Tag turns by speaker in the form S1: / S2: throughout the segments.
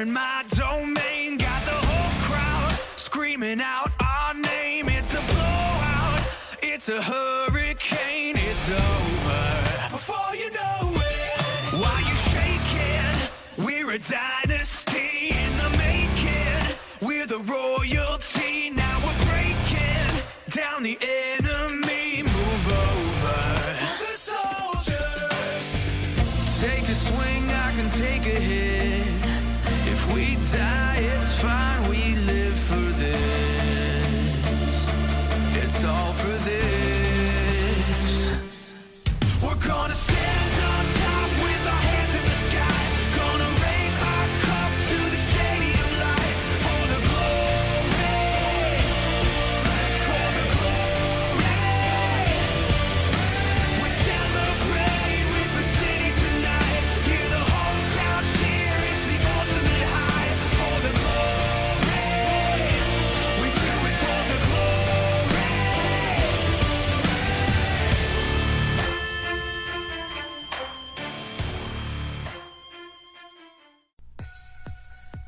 S1: in my domain. Got the whole crowd screaming out our name. It's a blowout, it's a hurricane. It's over before you know it. While you shaking, we're a dynasty in the making. We're the royalty. Now we're breaking down the enemy. Move over for the soldiers. Take a swing, I can take a hit. If we die, it's fine. We live for this. It's all for this. We're gonna stand on top with our hands in the sky. Gonna raise our cup to the stadium lights. For the glory, for the glory. We celebrate with the city tonight. Hear the hometown cheer, it's the ultimate high. For the glory, we do it for the glory.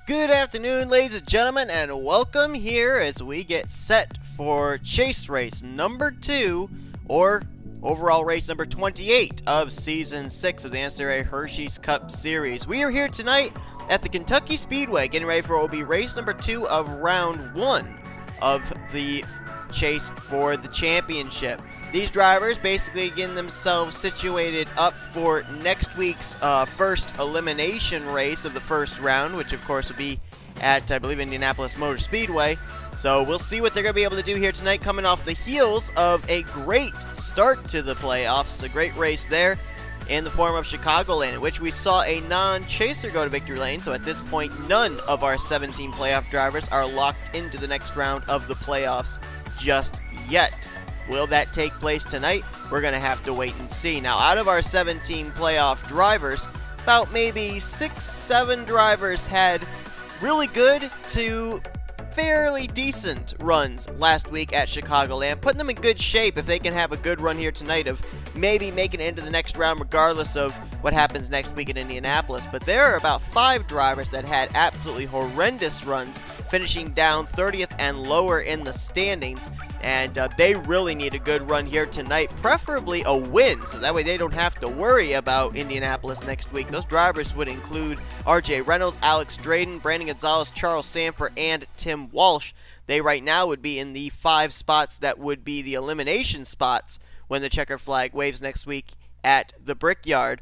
S2: Good afternoon, ladies and gentlemen, and welcome here as we get set for chase race number 2, or overall race number 28 of season 6 of the NNSCRA Hersheys Cup Series. We are here tonight at the Kentucky Speedway, getting ready for what will be race number 2 of round 1 of the chase for the championship. These drivers basically getting themselves situated up for next week's first elimination race of the first round, which of course will be at, I believe, Indianapolis Motor Speedway. So we'll see what they're going to be able to do here tonight, coming off the heels of a great start to the playoffs. A great race there in the form of Chicagoland, in which we saw a non-chaser go to victory lane. So at this point, none of our 17 playoff drivers are locked into the next round of the playoffs just yet. Will that take place tonight? We're going to have to wait and see. Now, out of our 17 playoff drivers, about maybe 6-7 drivers had really good to fairly decent runs last week at Chicagoland, putting them in good shape if they can have a good run here tonight of maybe making it into the next round regardless of what happens next week in Indianapolis. But there are about 5 drivers that had absolutely horrendous runs, finishing down 30th and lower in the standings, and they really need a good run here tonight, preferably a win, so that way they don't have to worry about Indianapolis next week. Those drivers would include R Reynolds, Alex Drayton, Brandon Gonzales, Charles Sandfer, and Tim Walch. They right now would be in the 5 spots that would be the elimination spots when the checkered flag waves next week at the Brickyard.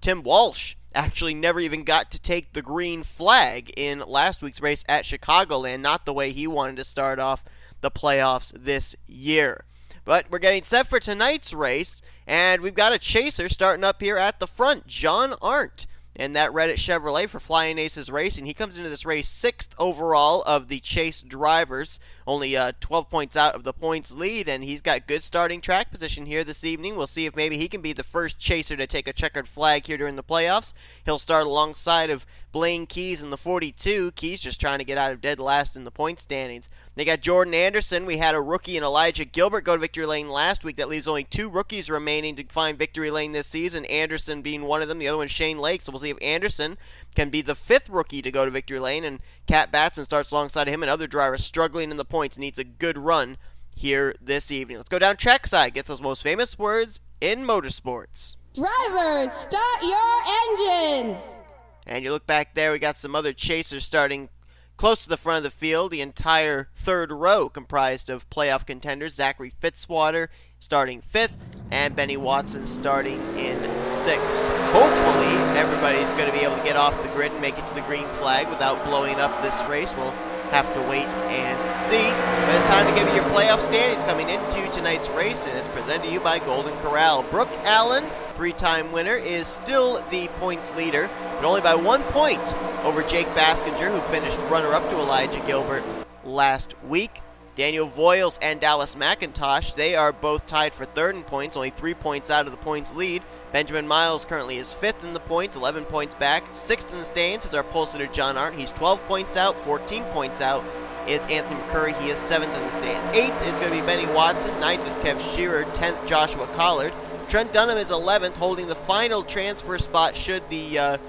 S2: Tim Walch actually never even got to take the green flag in last week's race at Chicagoland, not the way he wanted to start off the playoffs this year. But we're getting set for tonight's race, and we've got a chaser starting up here at the front, J Arndt, and that Reddit Chevrolet for Flying Aces Racing. He comes into this race 6th overall of the chase drivers, only 12 points out of the points lead, and he's got good starting track position here this evening. We'll see if maybe he can be the first chaser to take a checkered flag here during the playoffs. He'll start alongside of Blaine Keys in the 42. Keys just trying to get out of dead last in the point standings. They got Jordan Anderson. We had a rookie in Elijah Gilbert go to victory lane last week. That leaves only 2 rookies remaining to find victory lane this season. Anderson being one of them. The other one is Shane Lake. So we'll see if Anderson can be the 5th rookie to go to victory lane. And Kat Batson starts alongside him. And other drivers struggling in the points, needs a good run here this evening. Let's go down trackside. Get those most famous words in motorsports.
S3: Drivers, start your engines!
S2: And you look back there, we got some other chasers starting close to the front of the field. The entire 3rd row comprised of playoff contenders. Zachary Fitzwater starting 5th, and Benny Watson starting in 6th. Hopefully, everybody's going to be able to get off the grid and make it to the green flag without blowing up this race. We'll have to wait and see. But it's time to give you your playoff standings coming into tonight's race, and it's presented to you by Golden Corral. Brooke Allen, 3-time winner, is still the points leader, but only by 1 point over J Baskinger, who finished runner-up to Elijah Gilbert last week. Daniel Voyles and Dallas McIntosh, they are both tied for 3rd in points, only 3 points out of the points lead. Benjamin Miles currently is 5th in the points, 11 points back. 6th in the standings is our pole sitter J Arndt. He's 12 points out. 14 points out is Anthony McCrury. He is 7th in the stands. 8th is going to be Benny Watson. 9th is K Shearer. 10th, Joshua Collard. Trent Dunham is 11th, holding the final transfer spot should the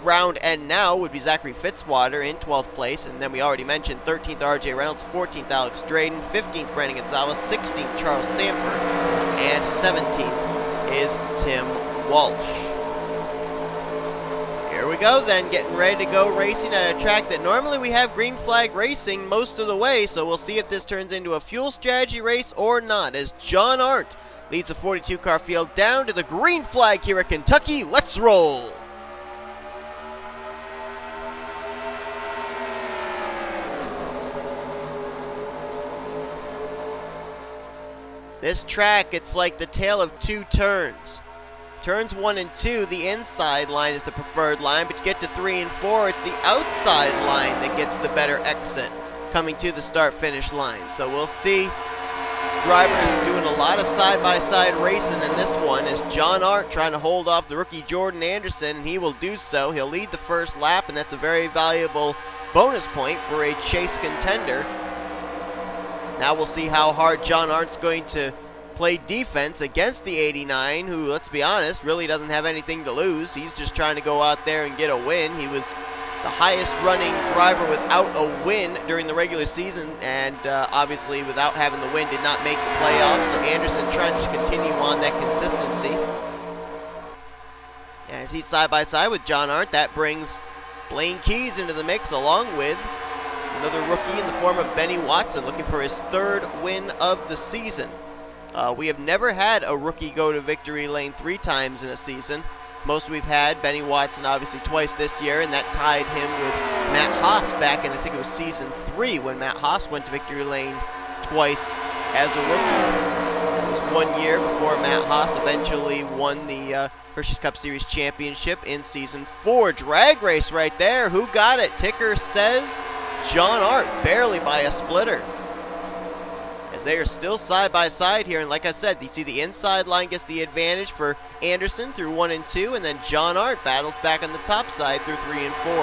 S2: round end now would be Zachary Fitzwater in 12th place, and then we already mentioned 13th R Reynolds, 14th Alex Drayton, 15th Brandon Gonzales, 16th Charles Sandfer, and 17th is Tim Walch. Here we go then, getting ready to go racing at a track that normally we have green flag racing most of the way, so we'll see if this turns into a fuel strategy race or not, as J Arndt leads the 42 car field down to the green flag here at Kentucky. Let's roll! This track, it's like the tale of two turns. Turns 1 and 2, the inside line is the preferred line, but you get to 3 and 4, it's the outside line that gets the better exit coming to the start-finish line. So we'll see drivers doing a lot of side-by-side racing in this one, as J Arndt trying to hold off the rookie Jordan Anderson, and he will do so. He'll lead the first lap, and that's a very valuable bonus point for a chase contender. Now we'll see how hard J Arndt's going to play defense against the 89, who, let's be honest, really doesn't have anything to lose. He's just trying to go out there and get a win. He was the highest running driver without a win during the regular season, and obviously without having the win did not make the playoffs. So Anderson trying to continue on that consistency. As he's side by side with J Arndt, that brings Blaine Keys into the mix, along with another rookie in the form of Benny Watson, looking for his third win of the season. We have never had a rookie go to victory lane 3 times in a season. Most we've had, Benny Watson obviously twice this year, and that tied him with Matt Haas back in, I think it was season 3, when Matt Haas went to victory lane twice as a rookie. It was 1 year before Matt Haas eventually won the Hersheys Cup Series Championship in season 4. Drag race right there. Who got it? Ticker says J Arndt, barely by a splitter. As they are still side by side here, and like I said, you see the inside line gets the advantage for Anderson through 1 and 2, and then J Arndt battles back on the top side through 3 and 4.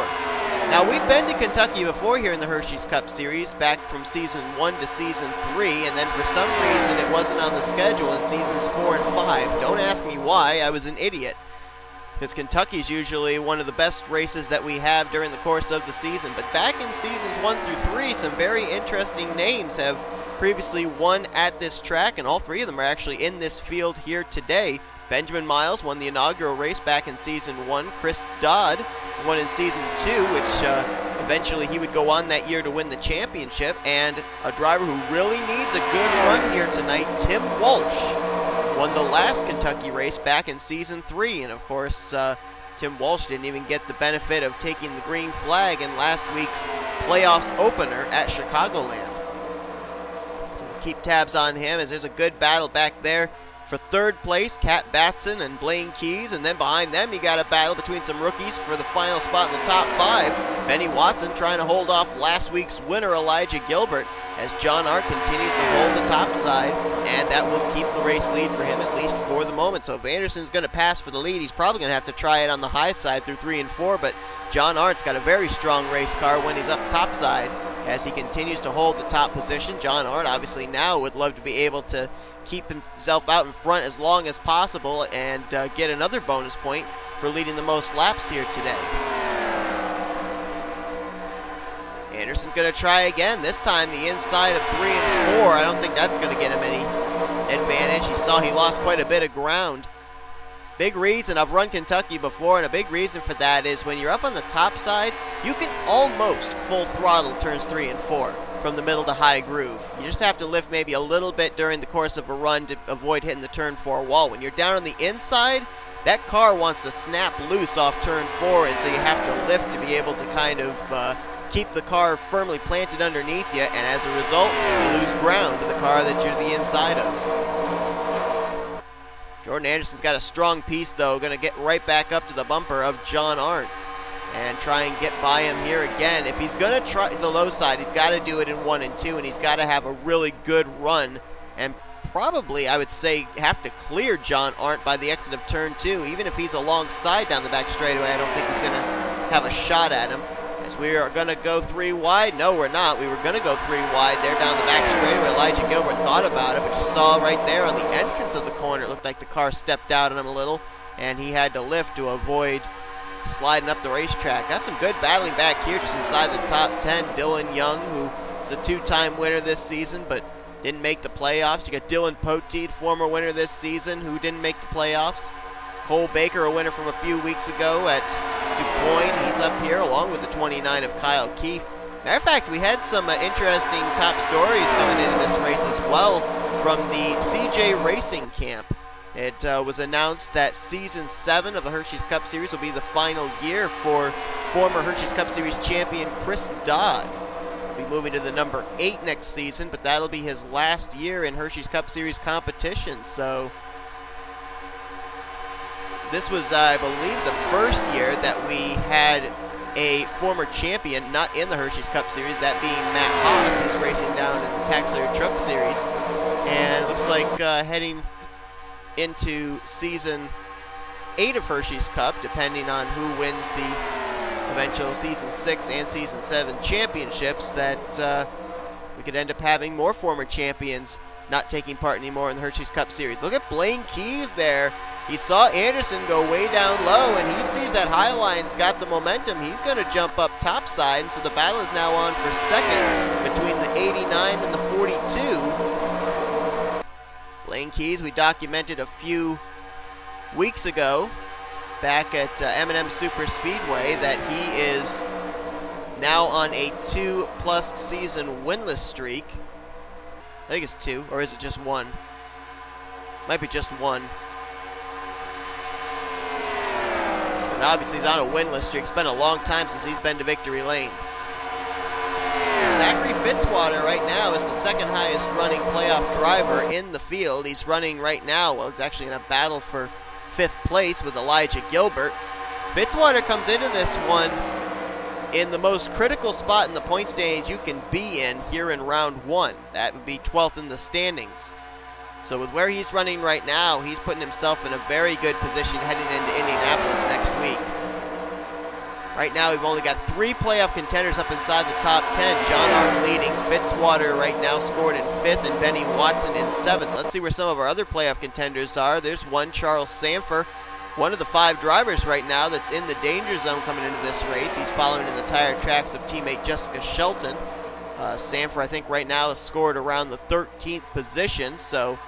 S2: Now, we've been to Kentucky before here in the Hersheys Cup Series, back from season 1 to season 3, and then for some reason it wasn't on the schedule in seasons 4 and 5. Don't ask me why, I was an idiot. Because Kentucky is usually one of the best races that we have during the course of the season. But back in seasons 1 through 3, some very interesting names have previously won at this track, and all 3 of them are actually in this field here today. Benjamin Miles won the inaugural race back in season 1. Chris Dodd won in season 2, which eventually he would go on that year to win the championship. And a driver who really needs a good run here tonight, Tim Walch, won the last Kentucky race back in season 3. And of course, Tim Walch didn't even get the benefit of taking the green flag in last week's playoffs opener at Chicagoland. So we'll keep tabs on him, as there's a good battle back there for third place, Kat Batson and Blaine Keys, and then behind them you got a battle between some rookies for the final spot in the top 5. Benny Watson trying to hold off last week's winner J Gilbert, as J Arndt continues to hold the top side, and that will keep the race lead for him, at least for the moment. So if Anderson's going to pass for the lead, he's probably going to have to try it on the high side through 3 and 4, but J Arndt's got a very strong race car when he's up top side, as he continues to hold the top position. J Arndt obviously now would love to be able to keep himself out in front as long as possible and get another bonus point for leading the most laps here today. Anderson's going to try again, this time the inside of 3 and 4. I don't think that's going to get him any advantage. You saw he lost quite a bit of ground. Big reason, I've run Kentucky before, and a big reason for that is when you're up on the top side, you can almost full throttle turns 3 and 4 from the middle to high groove. You just have to lift maybe a little bit during the course of a run to avoid hitting the turn 4 wall. When you're down on the inside, that car wants to snap loose off turn 4, and so you have to lift to be able to kind of keep the car firmly planted underneath you, and as a result, you lose ground to the car that you're the inside of. Jordan Anderson's got a strong piece, though, going to get right back up to the bumper of J Arndt and try and get by him here again. If he's going to try the low side, he's got to do it in 1 and 2, and he's got to have a really good run, and probably, I would say, have to clear J Arndt by the exit of turn 2. Even if he's alongside down the back straightaway, I don't think he's going to have a shot at him. As we are going to go 3 wide. No, we're not. We were going to go 3 wide there down the back straightaway. J Gilbert thought about it, but you saw right there on the entrance of the corner, it looked like the car stepped out on him a little, and he had to lift to avoid sliding up the racetrack. Got some good battling back here just inside the top 10. Dylan Young, who is a two-time winner this season, but didn't make the playoffs. You got Dylan Poteet, former winner this season, who didn't make the playoffs. Cole Baker, a winner from a few weeks ago at DuPois. He's up here along with the 29 of Kyle Keefe. Matter of fact, we had some interesting top stories coming into this race as well from the CJ Racing camp. It was announced that Season 7 of the Hersheys Cup Series will be the final year for former Hersheys Cup Series champion Chris Dodd. He'll be moving to the number 8 next season, but that'll be his last year in Hersheys Cup Series competition. So this was, I believe, the first year that we had a former champion not in the Hersheys Cup Series, that being Matt Haas, who's racing down in the Taxler Truck Series. And it looks like heading into Season 8 of Hersheys Cup, depending on who wins the eventual Season 6 and Season 7 championships, that we could end up having more former champions not taking part anymore in the Hersheys Cup Series. Look at Blaine Keys there. He saw Anderson go way down low, and he sees that Highline's got the momentum. He's going to jump up topside, and so the battle is now on for second between the 89 and the 42. Blaine Keys, we documented a few weeks ago back at M&M Super Speedway that he is now on a 2+ season winless streak. I think it's 2, or is it just 1? Might be just 1. And obviously he's on a winless streak. It's been a long time since he's been to victory lane. Zachary Fitzwater right now is the second highest running playoff driver in the field. He's running right now, well, it's actually in a battle for 5th place with J Gilbert. Fitzwater comes into this one in the most critical spot in the point standings you can be in here in round 1. That would be 12th in the standings. So with where he's running right now, he's putting himself in a very good position heading into Indianapolis next week. Right now, we've only got 3 playoff contenders up inside the top 10. J Arndt leading. Fitzwater right now scored in 5th, and Benny Watson in 7th. Let's see where some of our other playoff contenders are. There's one, Charles Sandfer, one of the 5 drivers right now that's in the danger zone coming into this race. He's following in the tire tracks of teammate Jessica Shelton. Sandfer, I think, right now has scored around the 13th position, so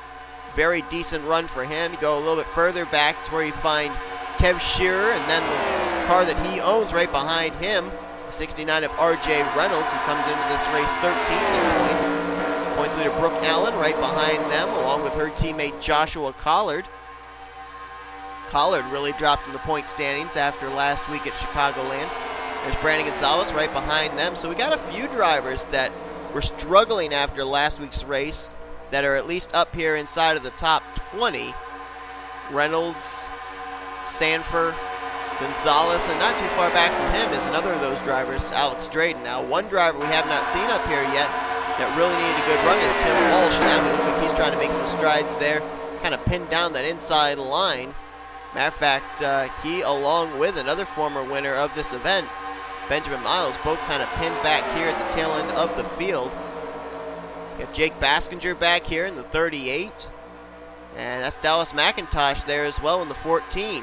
S2: very decent run for him. You go a little bit further back to where you find K Shearer, and then the car that he owns right behind him, 69 of R Reynolds, who comes into this race 13th in points. Points leader Brooke Allen right behind them, along with her teammate Joshua Collard. Collard really dropped in the point standings after last week at Chicagoland. There's Brandon Gonzales right behind them. So we got a few drivers that were struggling after last week's race that are at least up here inside of the top 20. Reynolds, Sandfer, Gonzales, and not too far back from him is another of those drivers, Alex Drayton. Now, one driver we have not seen up here yet that really needed a good run is T Walch. Now it looks like he's trying to make some strides there, kind of pinned down that inside line. Matter of fact, he, along with another former winner of this event, Benjamin Miles, both kind of pinned back here at the tail end of the field. You got J Baskinger back here in the 38. And that's Dallas McIntosh there as well in the 14.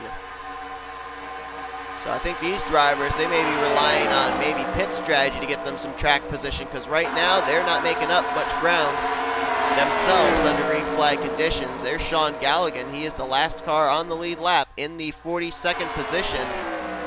S2: So I think these drivers, they may be relying on maybe pit strategy to get them some track position, because right now they're not making up much ground themselves under green flag conditions. There's Sean Gallighan. He is the last car on the lead lap in the 42nd position.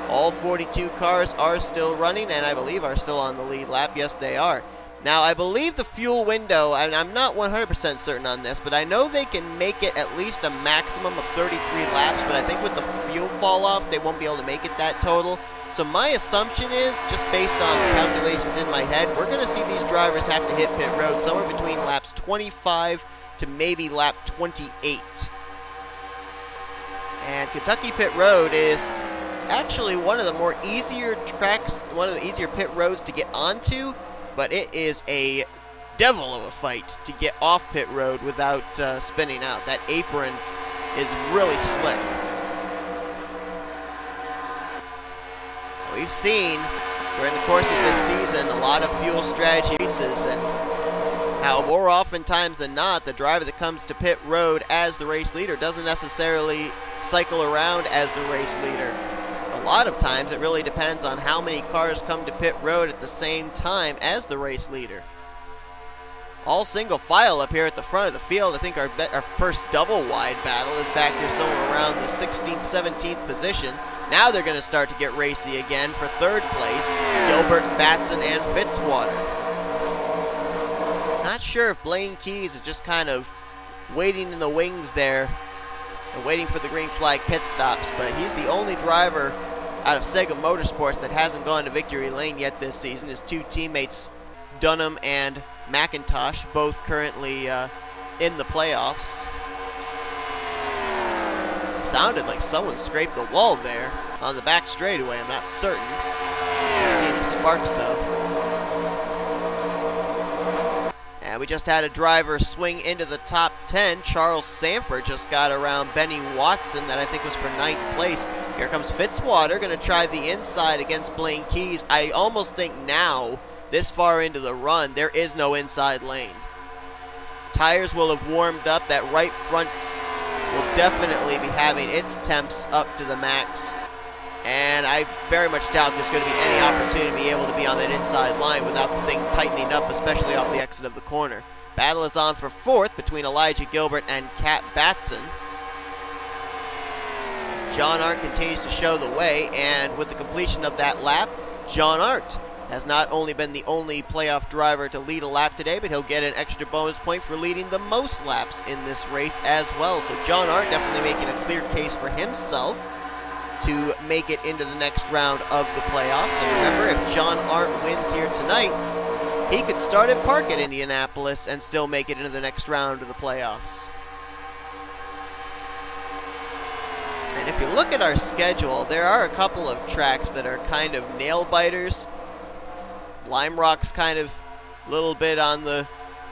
S2: All 42 cars are still running, and I believe are still on the lead lap. Yes, they are. Now, I believe the fuel window, and I'm not 100% certain on this, but I know they can make it at least a maximum of 33 laps, but I think with the fuel fall off, they won't be able to make it that total. So my assumption is, just based on calculations in my head, we're going to see these drivers have to hit pit road somewhere between laps 25 to maybe lap 28. And Kentucky Pit Road is actually one of the more easier tracks, one of the easier pit roads to get onto, but it is a devil of a fight to get off pit road without spinning out. That apron is really slick. We've seen during the course of this season a lot of fuel strategy races, and how more oftentimes than not the driver that comes to pit road as the race leader doesn't necessarily cycle around as the race leader. A A lot of times it really depends on how many cars come to pit road at the same time as the race leader. All single file up here at the front of the field. I think our first double wide battle is back there somewhere around the 16th, 17th position. Now they're going to start to get racy again for third place. Gilbert, Batson, and Fitzwater. Not sure if Blaine Keys is just kind of waiting in the wings there, or waiting for the green flag pit stops, but he's the only driver out of Sega Motorsports that hasn't gone to victory lane yet this season. His two teammates, Dunham and McIntosh, both currently in the playoffs. Sounded like someone scraped the wall there on the back straightaway. I'm not certain. Don't see any sparks though. And we just had a driver swing into the top 10. Charles Sandfer just got around Benny Watson, that I think was for 9th place. Here comes Fitzwater, going to try the inside against Blaine Keys. I almost think now, this far into the run, there is no inside lane. Tires will have warmed up. That right front will definitely be having its temps up to the max. And I very much doubt there's going to be any opportunity to be able to be on that inside line without the thing tightening up, especially off the exit of the corner. Battle is on for 4th between J Gilbert and Kat Batson. J Arndt continues to show the way, and with the completion of that lap, J Arndt has not only been the only playoff driver to lead a lap today, but he'll get an extra bonus point for leading the most laps in this race as well. So J Arndt definitely making a clear case for himself to make it into the next round of the playoffs. And remember, if J Arndt wins here tonight, he could start at Park at Indianapolis and still make it into the next round of the playoffs. And if you look at our schedule, there are a couple of tracks that are kind of nail-biters. Lime Rock's kind of a little bit on the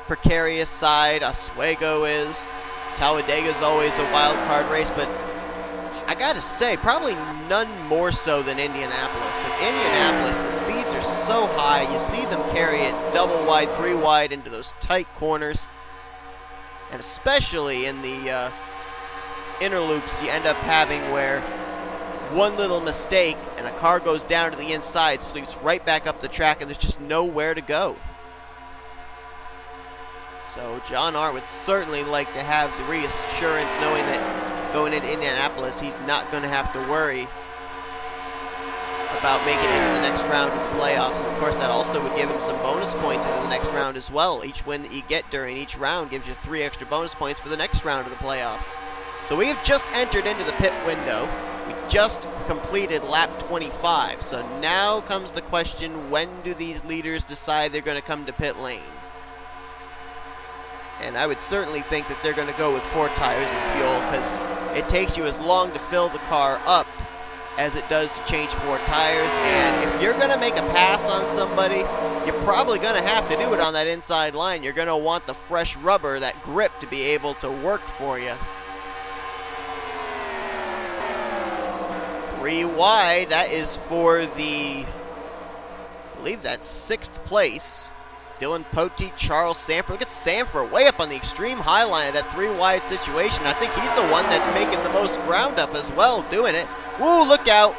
S2: precarious side. Oswego is. Talladega's always a wild card race, but I gotta say, probably none more so than Indianapolis, because Indianapolis, the speeds are so high, you see them carry it double wide, 3 wide into those tight corners, and especially in the inner loops, you end up having where one little mistake and a car goes down to the inside, sweeps right back up the track, and there's just nowhere to go. So J Arndt would certainly like to have the reassurance knowing that going into Indianapolis, he's not going to have to worry about making it into the next round of the playoffs. And of course, that also would give him some bonus points into the next round as well. Each win that you get during each round gives you 3 extra bonus points for the next round of the playoffs. So we have just entered into the pit window. We just completed lap 25. So now comes the question, when do these leaders decide they're going to come to pit lane? And I would certainly think that they're going to go with 4 tires of fuel, because it takes you as long to fill the car up as it does to change 4 tires. And if you're going to make a pass on somebody, you're probably going to have to do it on that inside line. You're going to want the fresh rubber, that grip, to be able to work for you. 3 wide, that is for the, I believe that's 6th place. Dylan Poteet, Charles Sandfer. Look at Sandfer way up on the extreme high line of that 3 wide situation. I think he's the one that's making the most ground up as well, doing it. Woo, look out.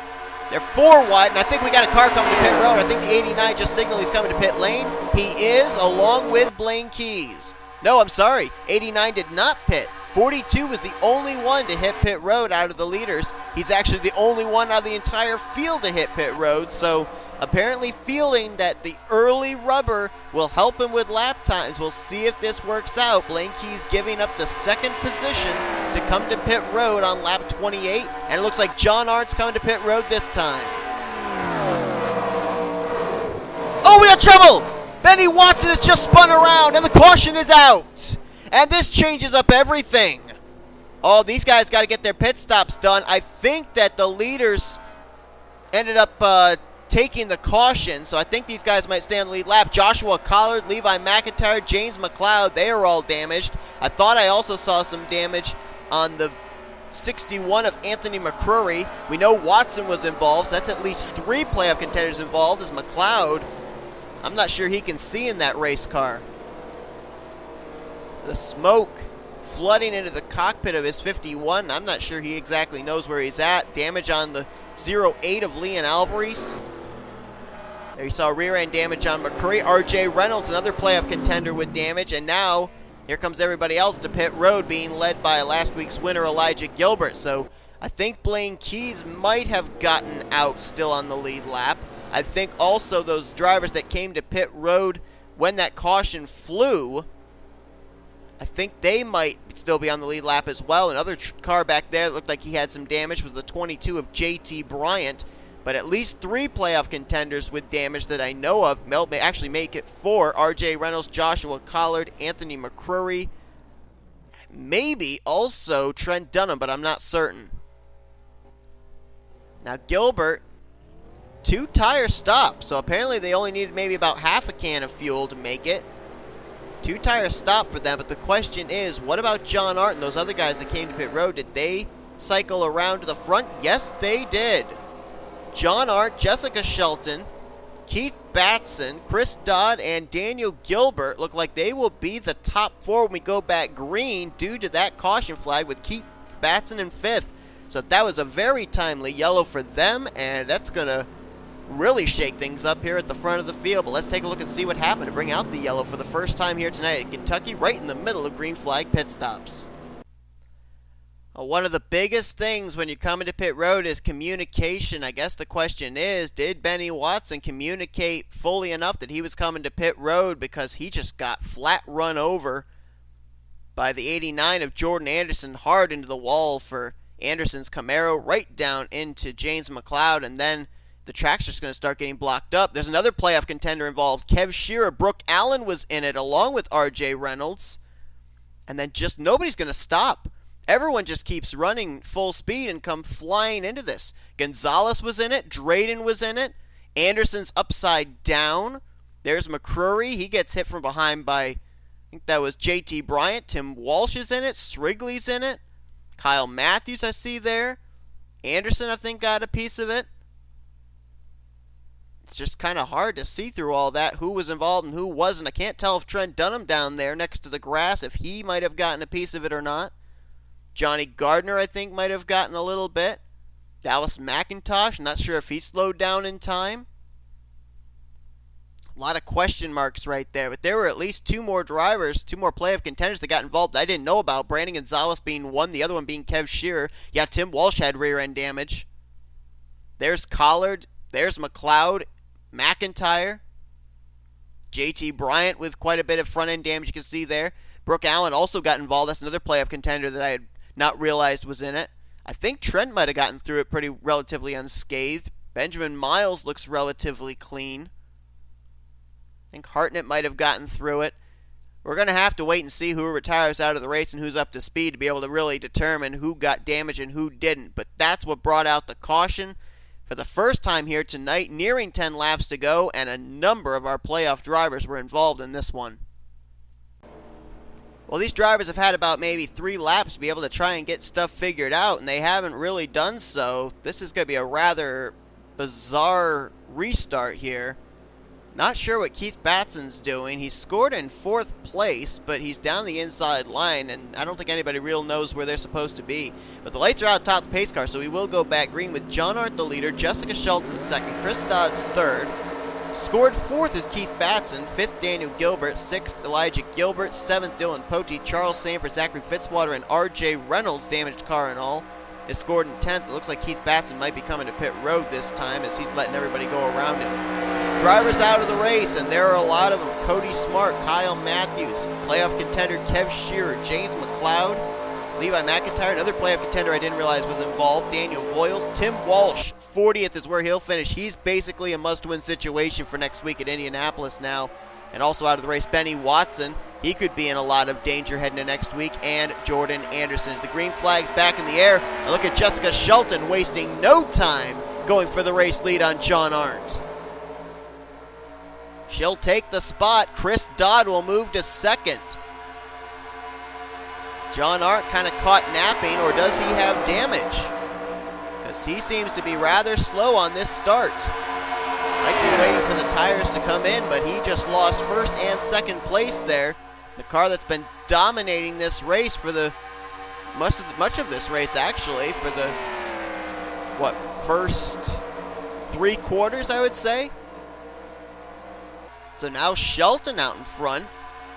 S2: They're 4 wide, and I think we got a car coming to pit road. I think the 89 just signaled he's coming to pit lane. He is, along with Blaine Keys. No, I'm sorry. 89 did not pit. 42 was the only one to hit pit road out of the leaders. He's actually the only one out of the entire field to hit pit road, so apparently feeling that the early rubber will help him with lap times. We'll see if this works out. Blaine Keys giving up the 2nd position to come to pit road on lap 28, and it looks like J Arndt's coming to pit road this time. Oh, we got trouble! Benny Watson has just spun around, and the caution is out. And this changes up everything. Oh, these guys got to get their pit stops done. I think that the leaders ended up taking the caution, so I think these guys might stay on the lead lap. Joshua Collard, Levi McIntyre, James McCloud, they are all damaged. I thought I also saw some damage on the 61 of Anthony McCrury. We know Watson was involved, so that's at least 3 playoff contenders involved, as McCloud, I'm not sure he can see in that race car. The smoke flooding into the cockpit of his 51. I'm not sure he exactly knows where he's at. Damage on the 08 of L Alvarise. There you saw rear end damage on McCrury. R Reynolds, another playoff contender with damage. And now, here comes everybody else to pit road, being led by last week's winner, J Gilbert. So I think Blaine Keys might have gotten out still on the lead lap. I think also those drivers that came to pit road when that caution flew, I think they might still be on the lead lap as well. Another car back there that looked like he had some damage was the 22 of JT Bryant. But at least 3 playoff contenders with damage that I know of may actually make it 4. R Reynolds, Joshua Collard, Anthony McCrury, maybe also Trent Dunham, but I'm not certain. Now Gilbert, 2 tire stops, so apparently they only needed maybe about half a can of fuel to make it. 2 tire stop for them, but the question is, what about J Arndt and those other guys that came to pit road? Did they cycle around to the front? Yes, they did. J Arndt, J Shelton, Kat Batson, C Dodd, and D Guilbert look like they will be the top 4 when we go back green due to that caution flag with Kat Batson in 5th. So that was a very timely yellow for them, and that's going to really shake things up here at the front of the field. But let's take a look and see what happened to bring out the yellow for the first time here tonight at Kentucky, right in the middle of green flag pit stops. One of the biggest things when you're coming to pit road is communication. I guess the question is, did Benny Watson communicate fully enough that he was coming to pit road, because he just got flat run over by the 89 of Jordan Anderson hard into the wall for Anderson's Camaro, right down into J McCloud, and then the track's just going to start getting blocked up. There's another playoff contender involved, K Shearer. B Allan was in it along with R Reynolds, and then just nobody's going to stop. Everyone just keeps running full speed and come flying into this. Gonzales was in it. Drayton was in it. Anderson's upside down. There's McCrury. He gets hit from behind by, I think that was JT Bryant. T Walch is in it. Srigley's in it. K Mathews I see there. Anderson I think got a piece of it. It's just kind of hard to see through all that, who was involved and who wasn't. I can't tell if Trent Dunham down there next to the grass, if he might have gotten a piece of it or not. J Gardner, I think, might have gotten a little bit. Dallas McIntosh, not sure if he slowed down in time. A lot of question marks right there. But there were at least 2 more drivers, 2 more playoff contenders that got involved that I didn't know about. Brandon Gonzales being one, the other one being K Shearer. Yeah, T Walch had rear end damage. There's Collard. There's McCloud. McIntyre. JT Bryant with quite a bit of front end damage you can see there. B Allan also got involved. That's another playoff contender that I had not realized was in it. I think Trent might have gotten through it relatively unscathed. Benjamin Miles looks relatively clean. I think Hartnett might have gotten through it. We're going to have to wait and see who retires out of the race and who's up to speed to be able to really determine who got damage and who didn't. But that's what brought out the caution for the first time here tonight, nearing 10 laps to go, and a number of our playoff drivers were involved in this one. Well, these drivers have had about maybe 3 laps to be able to try and get stuff figured out, and they haven't really done so. This is going to be a rather bizarre restart here. Not sure what Kat Batson's doing. He's scored in 4th place, but he's down the inside line, and I don't think anybody really knows where they're supposed to be. But the lights are out top the pace car, so we will go back green with J Arndt the leader, J Shelton 2nd, C Dodd's 3rd. Scored 4th is Kat Batson, 5th D Guilbert, 6th J Gilbert, 7th D Poteet, Charles Sandfer, Z Fitzwater, and R Reynolds, damaged car and all, is scored in 10th. It looks like Kat Batson might be coming to pit road this time as he's letting everybody go around him. Drivers out of the race, and there are a lot of them. Cody Smart, K Mathews, playoff contender K Shearer, J McCloud, Levi McIntyre, another playoff contender I didn't realize was involved, D Voyles. T Walch, 40th is where he'll finish. He's basically a must-win situation for next week at Indianapolis now. And also out of the race, Benny Watson. He could be in a lot of danger heading into next week. And Jordan Anderson. As the green flag's back in the air, and look at J Shelton wasting no time going for the race lead on J Arndt. She'll take the spot. C Dodd will move to 2nd. J Arndt kind of caught napping, or does he have damage? Because he seems to be rather slow on this start. Likely waiting for the tires to come in, but he just lost 1st and 2nd place there. The car that's been dominating this race for the much of this race, actually, for the first 3 quarters, I would say. So now Shelton out in front.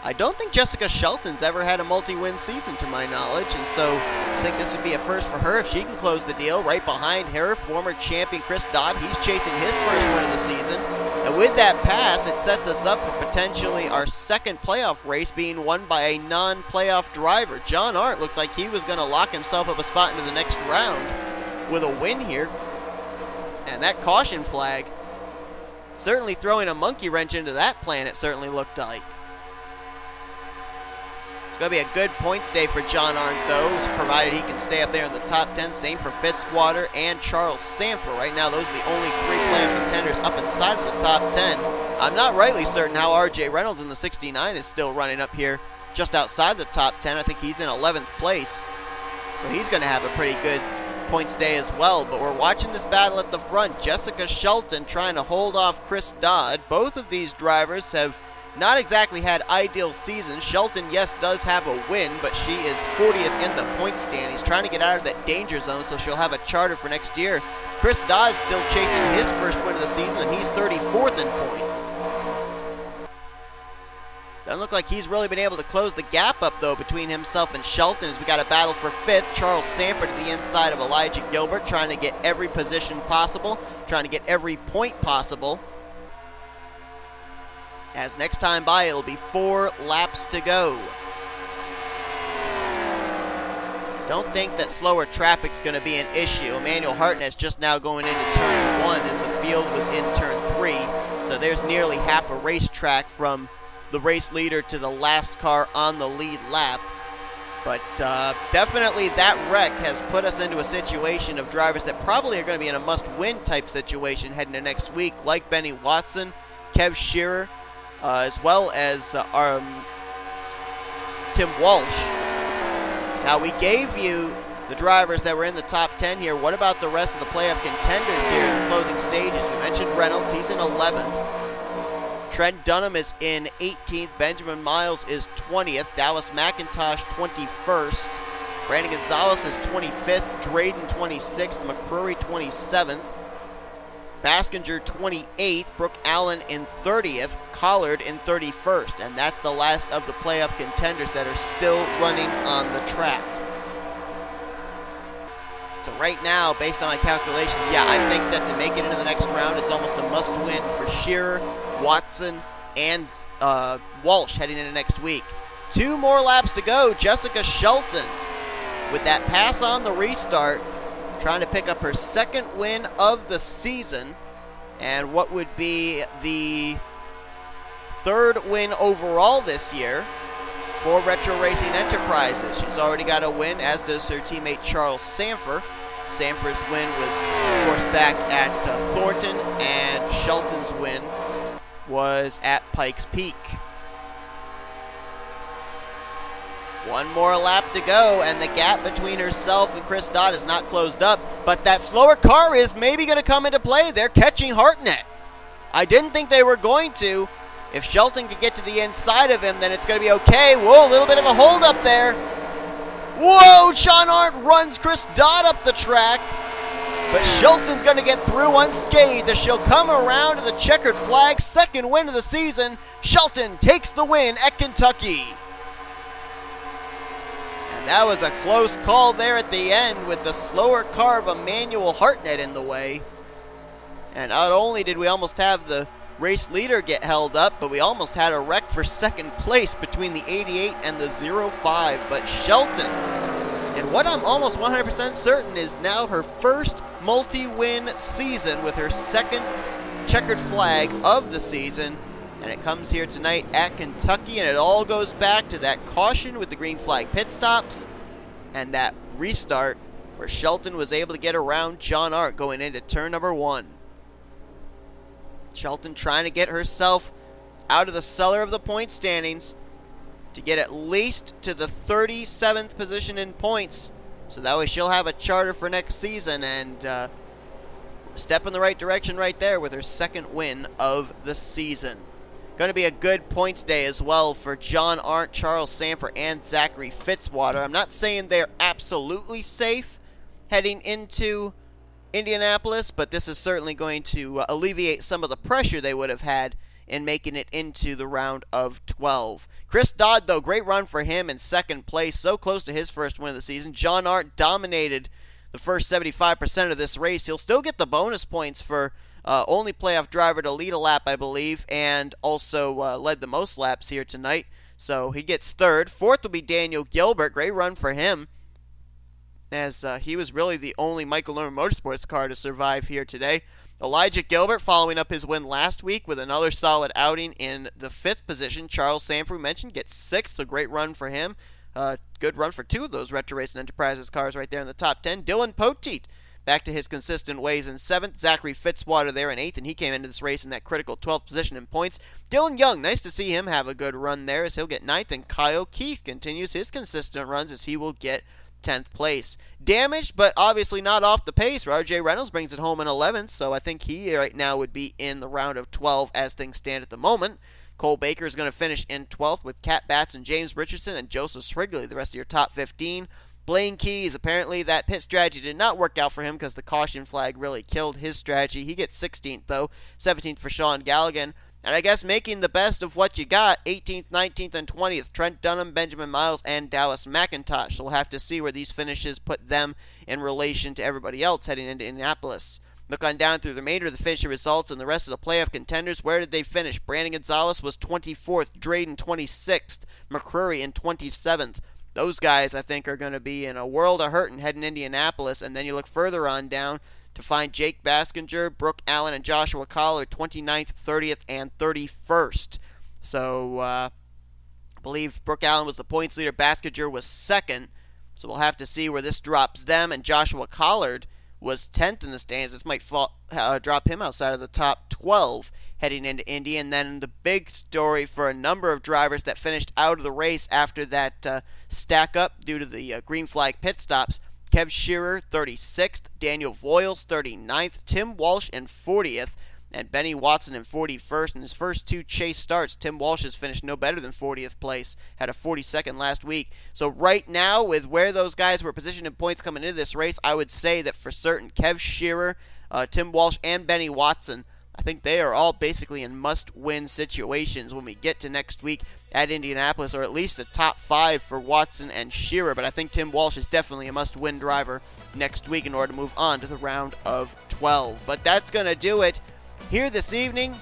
S2: I don't think J Shelton's ever had a multi-win season to my knowledge, and so I think this would be a first for her if she can close the deal. Right behind her, former champion Chris Dodd. He's chasing his first win of the season. And with that pass, it sets us up for potentially our second playoff race being won by a non-playoff driver. J Arndt looked like he was going to lock himself up a spot into the next round with a win here. And that caution flag certainly throwing a monkey wrench into that plan, it certainly looked like. It's going to be a good points day for J Arndt, though, provided he can stay up there in the top 10. Same for Fitzwater and Charles Sandfer. Right now, those are the only 3 playoff contenders up inside of the top 10. I'm not rightly certain how R Reynolds in the 69 is still running up here just outside the top 10. I think he's in 11th place. So he's going to have a pretty good points day as well. But we're watching this battle at the front. J Shelton trying to hold off Chris Dodd. Both of these drivers have not exactly had ideal seasons. Shelton, yes, does have a win, but she is 40th in the point standings, trying to get out of that danger zone so she'll have a charter for next year. Chris Dodd still chasing his first win of the season, and he's 34th in points. Doesn't look like he's really been able to close the gap up, though, between himself and Shelton, as we got a battle for 5th. Charles Sandfer to the inside of J Gilbert, trying to get every position possible, trying to get every point possible. As next time by, it'll be 4 laps to go. Don't think that slower traffic's going to be an issue. Emmanuel Hartnett's just now going into turn 1 as the field was in turn 3. So there's nearly half a racetrack from the race leader to the last car on the lead lap. But definitely that wreck has put us into a situation of drivers that probably are going to be in a must-win type situation heading to next week, like Benny Watson, K Shearer, as well as Tim Walch. Now, we gave you the drivers that were in the top 10 here. What about the rest of the playoff contenders here in the closing stages? We mentioned Reynolds. He's in 11th. Trent Dunham is in 18th. Benjamin Miles is 20th. Dallas McIntosh 21st. Brandon Gonzales is 25th. Drayton 26th. McCrury 27th. Baskinger 28th, Brooke Allen in 30th, Collard in 31st, and that's the last of the playoff contenders that are still running on the track. So right now, based on my calculations, yeah, I think that to make it into the next round, it's almost a must-win for Shearer, Watson, and Walsh heading into next week. 2 more laps to go. J Shelton, with that pass on the restart, trying to pick up her 2nd win of the season, and what would be the 3rd win overall this year for Retro Racing Enterprises. She's already got a win, as does her teammate Charles Sandfer. Sandfer's win was, of course, back at Thornton, and Shelton's win was at Pikes Peak. 1 more lap to go, and the gap between herself and Chris Dodd is not closed up, but that slower car is maybe going to come into play. They're catching Hartnett. I didn't think they were going to. If Shelton could get to the inside of him, then it's going to be okay. Whoa, a little bit of a hold up there. Whoa, J Arndt runs Chris Dodd up the track, but Shelton's going to get through unscathed as she'll come around to the checkered flag. 2nd win of the season. Shelton takes the win at Kentucky. That was a close call there at the end with the slower car of Emmanuel Hartnett in the way. And not only did we almost have the race leader get held up, but we almost had a wreck for 2nd place between the 88 and the 05. But Shelton, and what I'm almost 100% certain is now her first multi-win season with her 2nd checkered flag of the season. And it comes here tonight at Kentucky, and it all goes back to that caution with the green flag pit stops and that restart where Shelton was able to get around J Arndt going into turn number 1. Shelton trying to get herself out of the cellar of the point standings to get at least to the 37th position in points, so that way she'll have a charter for next season, and a step in the right direction right there with her 2nd win of the season. Going to be a good points day as well for J Arndt, Charles Sandfer, and Zachary Fitzwater. I'm not saying they're absolutely safe heading into Indianapolis, but this is certainly going to alleviate some of the pressure they would have had in making it into the round of 12. Chris Dodd, though, great run for him in second place, so close to his first win of the season. J Arndt dominated the first 75% of this race. He'll still get the bonus points for only playoff driver to lead a lap, I believe, and also led the most laps here tonight. So he gets third. Fourth will be D Guilbert. Great run for him, as he was really the only Michael Norman Motorsports car to survive here today. J Gilbert following up his win last week with another solid outing in the 5th position. Charles Sandfer, we mentioned, gets 6th. A great run for him. Good run for 2 of those Retro Racing Enterprises cars right there in the top 10. D Poteet back to his consistent ways in 7th. Zachary Fitzwater there in 8th, and he came into this race in that critical 12th position in points. Dylan Young, nice to see him have a good run there, as he'll get 9th. And Kyle Keith continues his consistent runs, as he will get 10th place. Damaged, but obviously not off the pace. R Reynolds brings it home in 11th, so I think he right now would be in the round of 12 as things stand at the moment. Cole Baker is going to finish in 12th with Kat Batson, James Richardson, and Joseph Srigley, the rest of your top 15. Blaine Keys, apparently that pit strategy did not work out for him because the caution flag really killed his strategy. He gets 16th, though. 17th for S Gallighan. And I guess making the best of what you got, 18th, 19th, and 20th, Trent Dunham, Benjamin Miles, and Dallas McIntosh. So we'll have to see where these finishes put them in relation to everybody else heading into Indianapolis. Look on down through the remainder of the finishing results and the rest of the playoff contenders. Where did they finish? Brandon Gonzales was 24th, Drayton 26th, McCrury in 27th. Those guys, I think, are going to be in a world of hurt and heading to Indianapolis. And then you look further on down to find J Baskinger, Brooke Allan, and Joshua Collard 29th, 30th, and 31st. So I believe Brooke Allan was the points leader. Baskinger was second. So we'll have to see where this drops them. And Joshua Collard was 10th in the stands. This might drop him outside of the top 12 heading into Indy. And then the big story for a number of drivers that finished out of the race after that stack up due to the green flag pit stops. K Shearer, 36th. D Voyles, 39th. Tim Walsh in 40th. And Benny Watson in 41st. In his first 2 chase starts, Tim Walsh has finished no better than 40th place. Had a 42nd last week. So right now, with where those guys were positioned in points coming into this race, I would say that for certain, K Shearer, Tim Walsh, and Benny Watson, I think they are all basically in must-win situations when we get to next week at Indianapolis, or at least a top 5 for Watson and Shearer. But I think Tim Walsh is definitely a must-win driver next week in order to move on to the round of 12. But that's going to do it here this evening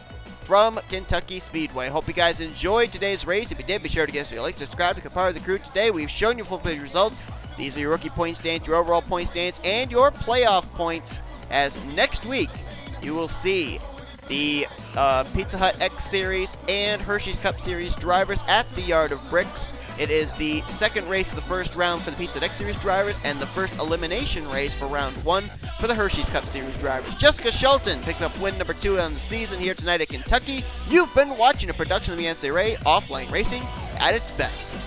S2: from Kentucky Speedway. Hope you guys enjoyed today's race. If you did, be sure to give us a like, subscribe, become part of the crew today. We've shown you full page results. These are your rookie point stands, your overall point stands, and your playoff points, as next week you will see the Pizza Hut X Series and Hersheys Cup Series drivers at the Yard of Bricks. It is the second race of the first round for the Pizza Hut X Series drivers and the first elimination race for round 1 for the Hersheys Cup Series drivers. Jessica Shelton picks up win number 2 on the season here tonight at Kentucky. You've been watching a production of the NNSCRA Offline Racing at its best.